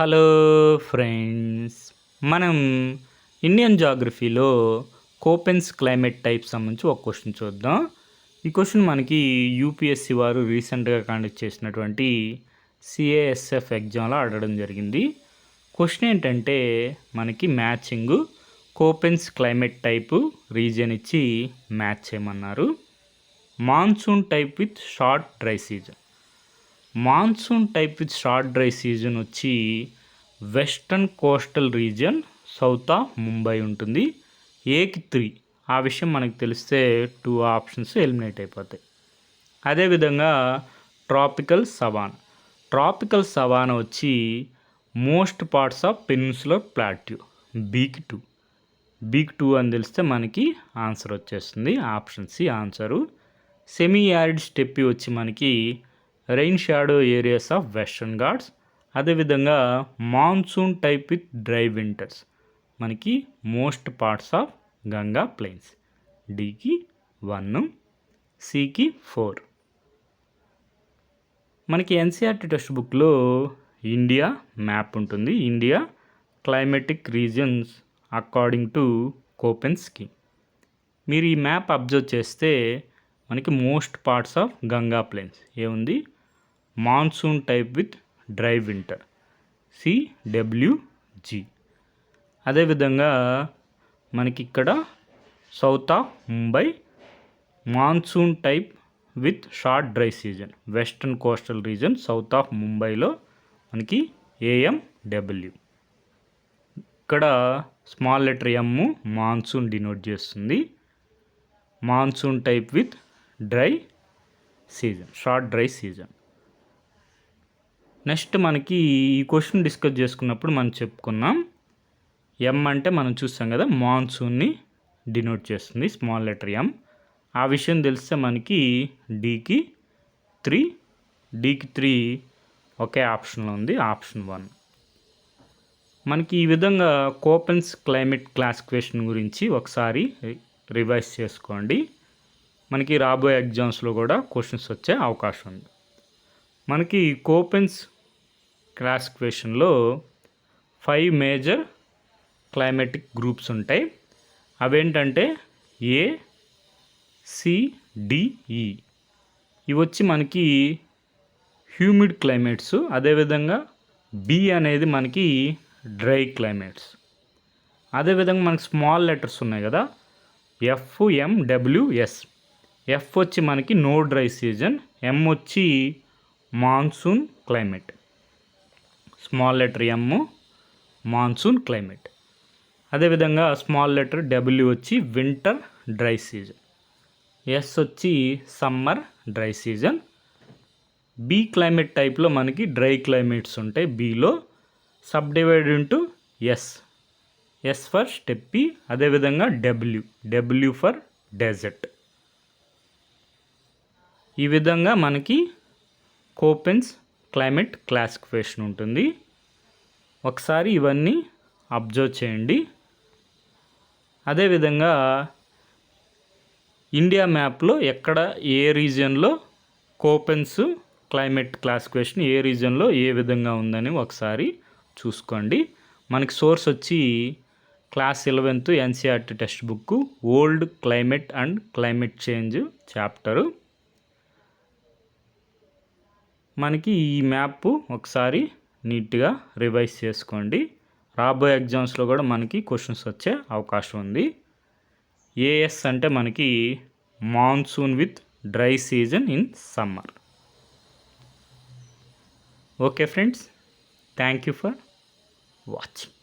Hello friends, మనం Indian జాగ్రఫీలో కోపెన్స్ climate type సంబంధించి ఒక క్వశ్చన్ చూద్దాం. ఈ క్వశ్చన్ మనకి యూపీఎస్సి వారు రీసెంట్గా కండక్ట్ చేసినటువంటి సిఏఎస్ఎఫ్ ఎగ్జామ్లో అడగడం జరిగింది. క్వశ్చన్ ఏంటంటే మనకి matching Koeppen's climate type region ఇచ్చి మ్యాచ్ చేయమన్నారు. Monsoon type with short dry season. Monsoon type with short dry season వచ్చి western coastal region south of Mumbai ఉంటుంది. ఏకి 3 ఆ విషయం మనకు తెలిస్తే 2 ఆప్షన్స్ ఎలిమినేట్ అయిపోతాయి. అదేవిధంగా ట్రాపికల్ సవానా వచ్చి most parts of peninsular plateau బీకి 2 అని తెలిస్తే మనకి ఆన్సర్ వచ్చేస్తుంది. Option C answer. Semi arid steppe వచ్చి మనకి rain shadow areas of western Ghats. అదేవిధంగా monsoon type with dry winters మనకి most parts of Ganga plains. డికి 1, సికి 4. మనకి ఎన్సీఆర్టీ టెక్స్ట్ బుక్లో ఇండియా మ్యాప్ ఉంటుంది. India climatic regions according to Koeppen's scheme. మీరు ఈ మ్యాప్ అబ్జర్వ్ చేస్తే మనకి most parts of Ganga plains ఏముంది, monsoon type with dry winter CWG. అదేవిధంగా మనకి ఇక్కడ south of Mumbai monsoon type with short dry season western coastal reason south of ముంబైలో మనకి ఏఎండబ్ల్యూ. ఇక్కడ small letter M monsoon denote చేస్తుంది. Monsoon type with dry season short dry season. Next మనకి ఈ question discuss చేసుకున్నప్పుడు మనం చెప్పుకున్నాం, ఎమ్ అంటే మనం చూస్తాం కదా మాన్సూన్ని డినోట్ చేస్తుంది స్మాల్ లెటర్ ఎమ్. ఆ విషయం తెలిస్తే మనకి డికి 3 ఒకే ఆప్షన్లో ఉంది, ఆప్షన్ 1. మనకి ఈ విధంగా కోపెన్స్ క్లైమేట్ క్లాసిఫికేషన్ గురించి ఒకసారి రివైజ్ చేసుకోండి. మనకి రాబోయే ఎగ్జామ్స్లో కూడా క్వశ్చన్స్ వచ్చే అవకాశం ఉంది. మనకి కోపెన్స్ క్లాసిఫికేషన్లో 5 మేజర్ క్లైమేటిక్ గ్రూప్స్ ఉంటాయి. అవేంటంటే ఏ, సి, డి, ఈ. ఇవి వచ్చి మనకి హ్యూమిడ్ క్లైమేట్స్. అదేవిధంగా బి అనేది మనకి డ్రై క్లైమేట్స్. అదేవిధంగా మనకి స్మాల్ లెటర్స్ ఉన్నాయి కదా, F, M, W, S. F వచ్చి మనకి నో డ్రై సీజన్, ఎం వచ్చి monsoon climate, small letter M monsoon climate. అదేవిధంగా స్మాల్ లెటర్ డబ్ల్యూ వచ్చి వింటర్ డ్రై సీజన్, ఎస్ వచ్చి summer dry season. B climate టైప్లో మనకి డ్రై క్లైమేట్స్ ఉంటాయి. బిలో sub divided into S for steppe. అదేవిధంగా W for dessert. ఈ విధంగా మనకి కోపెన్స్ క్లైమేట్ క్లాసిఫికేషన్ ఉంటుంది. ఒకసారి ఇవన్నీ అబ్జర్వ్ చేయండి. అదేవిధంగా ఇండియా మ్యాప్లో ఎక్కడ ఏ రీజియన్లో కోపెన్స్ క్లైమేట్ క్లాసిఫికేషన్ ఏ రీజియన్లో ఏ విధంగా ఉందని ఒకసారి చూసుకోండి. మనకి సోర్స్ వచ్చి class 11th NCERT text book old climate and climate change chapter. మనకి ఈ మ్యాప్ ఒకసారి నీట్గా రివైజ్ చేసుకోండి. రాబోయే ఎగ్జామ్స్లో కూడా మనకి క్వశ్చన్స్ వచ్చే అవకాశం ఉంది. ఏఎస్ అంటే మనకి monsoon with dry season in summer. Okay friends, thank you for watching.